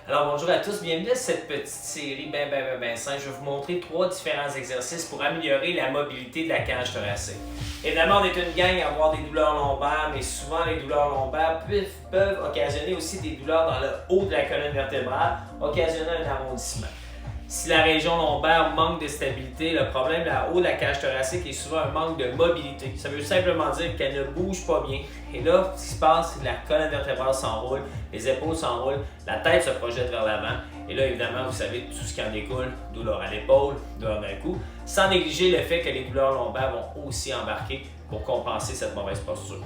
Alors bonjour à tous, bienvenue à cette petite série bien simple. Je vais vous montrer 3 différents exercices pour améliorer la mobilité de la cage thoracique. Évidemment, on est une gang à avoir des douleurs lombaires, mais souvent les douleurs lombaires peuvent occasionner aussi des douleurs dans le haut de la colonne vertébrale, occasionnant un arrondissement. Si la région lombaire manque de stabilité, le problème là-haut de la cage thoracique est souvent un manque de mobilité. Ça veut simplement dire qu'elle ne bouge pas bien. Et là, ce qui se passe, c'est que la colonne vertébrale s'enroule, les épaules s'enroulent, la tête se projette vers l'avant. Et là, évidemment, vous savez tout ce qui en découle, douleur à l'épaule, douleur d'un cou, sans négliger le fait que les douleurs lombaires vont aussi embarquer pour compenser cette mauvaise posture.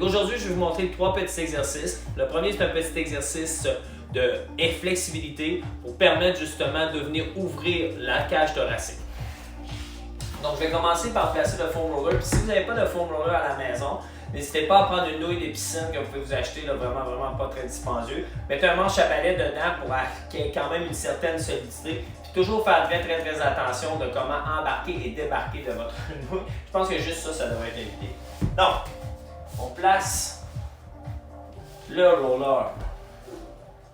Aujourd'hui, je vais vous montrer 3 petits exercices. Le premier, c'est un petit exercice de flexibilité pour permettre justement de venir ouvrir la cage thoracique. Donc, je vais commencer par placer le foam roller. Puis, si vous n'avez pas de foam roller à la maison, n'hésitez pas à prendre une nouille des piscines que vous pouvez vous acheter, là, vraiment pas très dispendieux. Mettez un manche à balai dedans pour qu'il y ait quand même une certaine solidité. Puis toujours faire très attention de comment embarquer et débarquer de votre nouille. Je pense que juste ça devrait être évité. Donc, on place le roller.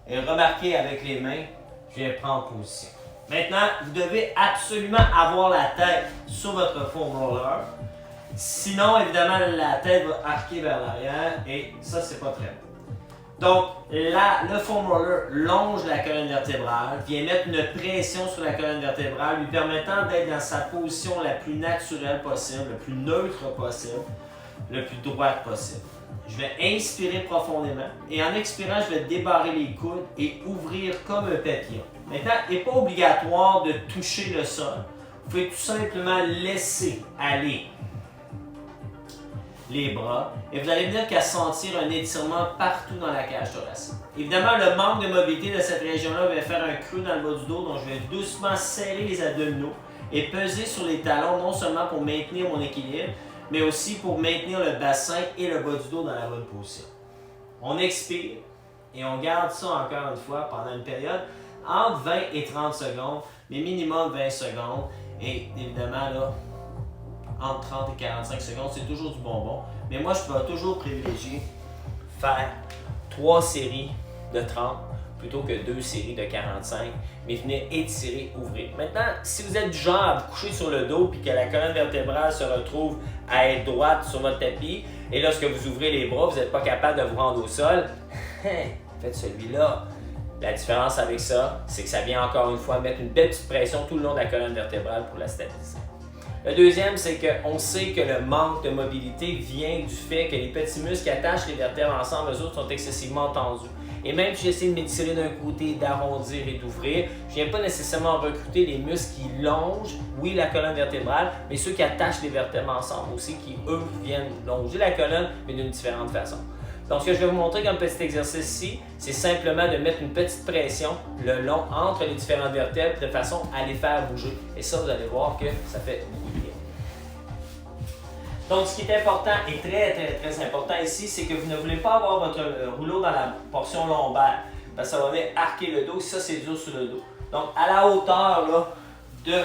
Et remarquez avec les mains, je viens prendre position. Maintenant, vous devez absolument avoir la tête sur votre foam roller. Sinon, évidemment, la tête va arquer vers l'arrière et ça, c'est pas très bon. Donc, le foam roller longe la colonne vertébrale, vient mettre une pression sur la colonne vertébrale, lui permettant d'être dans sa position la plus naturelle possible, le plus neutre possible, le plus droite possible. Je vais inspirer profondément et en expirant, je vais débarrer les coudes et ouvrir comme un papillon. Maintenant, il n'est pas obligatoire de toucher le sol. Vous pouvez tout simplement laisser aller les bras et vous allez venir qu'à sentir un étirement partout dans la cage thoracique. Évidemment, le manque de mobilité de cette région-là va faire un creux dans le bas du dos, donc je vais doucement serrer les abdominaux et peser sur les talons, non seulement pour maintenir mon équilibre, mais aussi pour maintenir le bassin et le bas du dos dans la bonne position. On expire et on garde ça encore une fois pendant une période entre 20 et 30 secondes, mais minimum 20 secondes. Et évidemment, là, entre 30 et 45 secondes, c'est toujours du bonbon. Mais moi, je peux toujours privilégier faire 3 séries de 30 plutôt que 2 séries de 45, mais venir étirer, ouvrir. Maintenant, si vous êtes du genre à vous coucher sur le dos puis que la colonne vertébrale se retrouve à être droite sur votre tapis, et lorsque vous ouvrez les bras, vous n'êtes pas capable de vous rendre au sol, faites celui-là. La différence avec ça, c'est que ça vient encore une fois mettre une belle petite pression tout le long de la colonne vertébrale pour la stabiliser. Le deuxième, c'est qu'on sait que le manque de mobilité vient du fait que les petits muscles qui attachent les vertèbres ensemble, eux autres, sont excessivement tendus. Et même si j'essaie de m'étirer d'un côté, d'arrondir et d'ouvrir, je ne viens pas nécessairement recruter les muscles qui longent, oui, la colonne vertébrale, mais ceux qui attachent les vertèbres ensemble aussi, qui, eux, viennent longer la colonne, mais d'une différente façon. Donc, ce que je vais vous montrer comme petit exercice ici, c'est simplement de mettre une petite pression le long entre les différentes vertèbres de façon à les faire bouger. Et ça, vous allez voir que ça fait beaucoup de bien. Donc, ce qui est important et très important ici, c'est que vous ne voulez pas avoir votre rouleau dans la portion lombaire, parce que ça va venir arquer le dos, ça c'est dur sur le dos. Donc, à la hauteur là, de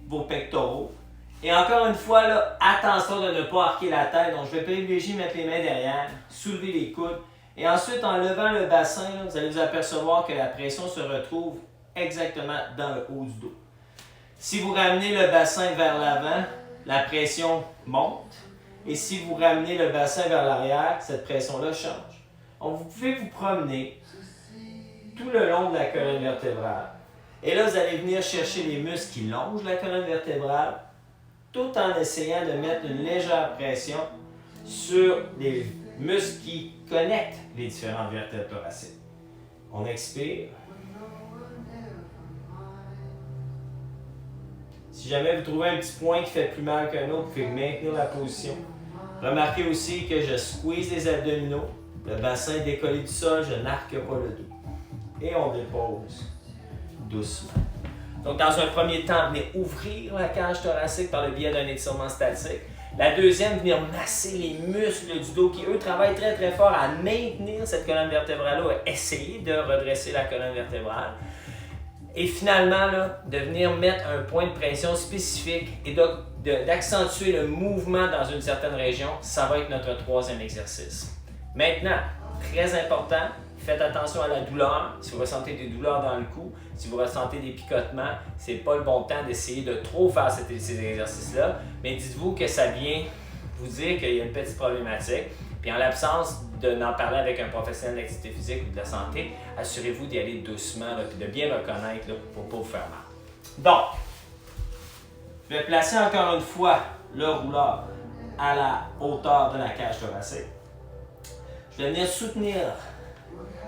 vos pectoraux. Et encore une fois, là, attention de ne pas arquer la tête. Donc, je vais privilégier mettre les mains derrière, soulever les coudes. Et ensuite, en levant le bassin, là, vous allez vous apercevoir que la pression se retrouve exactement dans le haut du dos. Si vous ramenez le bassin vers l'avant, la pression monte. Et si vous ramenez le bassin vers l'arrière, cette pression-là change. Donc, vous pouvez vous promener tout le long de la colonne vertébrale. Et là, vous allez venir chercher les muscles qui longent la colonne vertébrale, tout en essayant de mettre une légère pression sur les muscles qui connectent les différentes vertèbres thoraciques. On expire. Si jamais vous trouvez un petit point qui fait plus mal qu'un autre, vous pouvez maintenir la position. Remarquez aussi que je squeeze les abdominaux, le bassin décollé du sol, je n'arque pas le dos. Et on dépose doucement. Donc, dans un premier temps, venir ouvrir la cage thoracique par le biais d'un étirement statique. La deuxième, venir masser les muscles du dos qui, eux, travaillent très fort à maintenir cette colonne vertébrale-là, à essayer de redresser la colonne vertébrale. Et finalement, là, de venir mettre un point de pression spécifique et d'accentuer le mouvement dans une certaine région, ça va être notre troisième exercice. Maintenant, très important, faites attention à la douleur. Si vous ressentez des douleurs dans le cou, si vous ressentez des picotements, c'est pas le bon temps d'essayer de trop faire ces exercices-là. Mais dites-vous que ça vient vous dire qu'il y a une petite problématique. Puis en l'absence d'en parler avec un professionnel d'activité physique ou de la santé, assurez-vous d'y aller doucement et de bien reconnaître là, pour ne pas vous faire mal. Donc, je vais placer encore une fois le rouleur à la hauteur de la cage thoracique. Je vais venir soutenir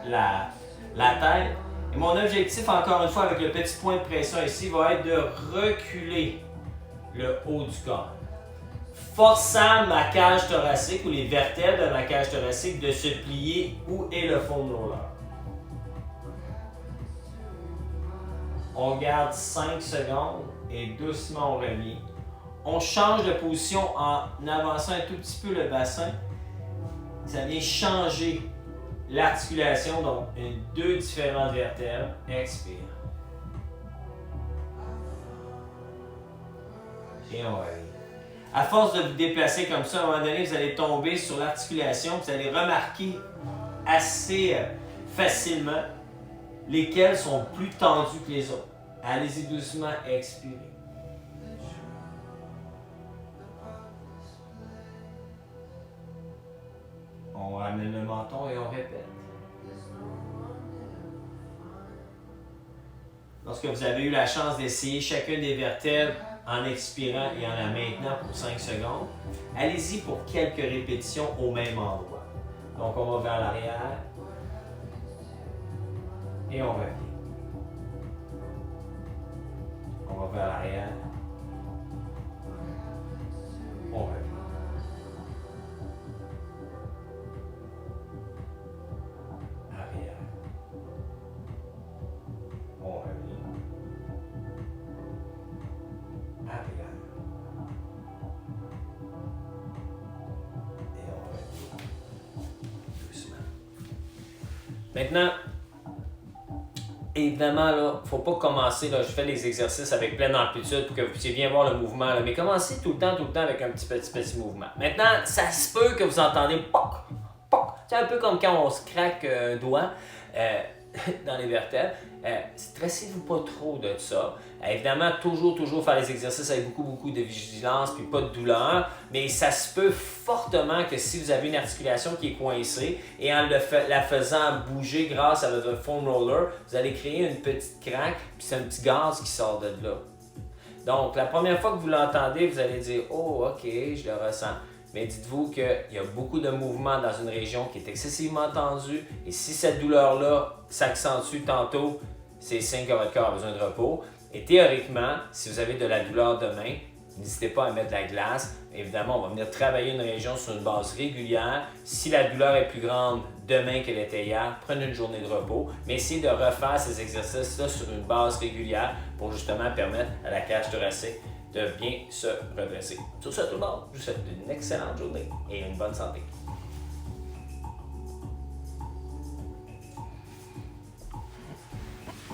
la tête. Et mon objectif, encore une fois, avec le petit point de pression ici, va être de reculer le haut du corps, forçant ma cage thoracique ou les vertèbres de ma cage thoracique de se plier où est le foam roller. On garde 5 secondes et doucement on relie. On change de position en avançant un tout petit peu le bassin. Ça vient changer l'articulation, donc deux différentes vertèbres. Expire. Et on relie. À force de vous déplacer comme ça, à un moment donné, vous allez tomber sur l'articulation, vous allez remarquer assez facilement lesquelles sont plus tendues que les autres. Allez-y doucement, expirez. On ramène le menton et on répète. Lorsque vous avez eu la chance d'essayer chacune des vertèbres en expirant et en la maintenant pour 5 secondes, allez-y pour quelques répétitions au même endroit. Donc on va vers l'arrière et on revient. On va vers l'arrière. On revient. Arrière. On revient. Arrière. Et on revient. Doucement. Maintenant, évidemment, il ne faut pas commencer, là, je fais les exercices avec pleine amplitude pour que vous puissiez bien voir le mouvement, là, mais commencez tout le temps avec un petit mouvement. Maintenant, ça se peut que vous entendez poc, poc. C'est un peu comme quand on se craque un doigt dans les vertèbres. Stressez-vous pas trop de ça. Évidemment, toujours faire les exercices avec beaucoup de vigilance puis pas de douleur, mais ça se peut fortement que si vous avez une articulation qui est coincée et en la faisant bouger grâce à votre foam roller, vous allez créer une petite craque puis c'est un petit gaz qui sort de là. Donc, la première fois que vous l'entendez, vous allez dire « Oh, ok, je le ressens ». Mais dites-vous qu'il y a beaucoup de mouvements dans une région qui est excessivement tendue et si cette douleur-là s'accentue tantôt, c'est signe que votre corps a besoin de repos. Et théoriquement, si vous avez de la douleur demain, n'hésitez pas à mettre de la glace. Évidemment, on va venir travailler une région sur une base régulière. Si la douleur est plus grande demain qu'elle était hier, prenez une journée de repos. Mais essayez de refaire ces exercices-là sur une base régulière pour justement permettre à la cage thoracique de bien se redresser. Sur ce, tout le monde, je vous souhaite une excellente journée et une bonne santé.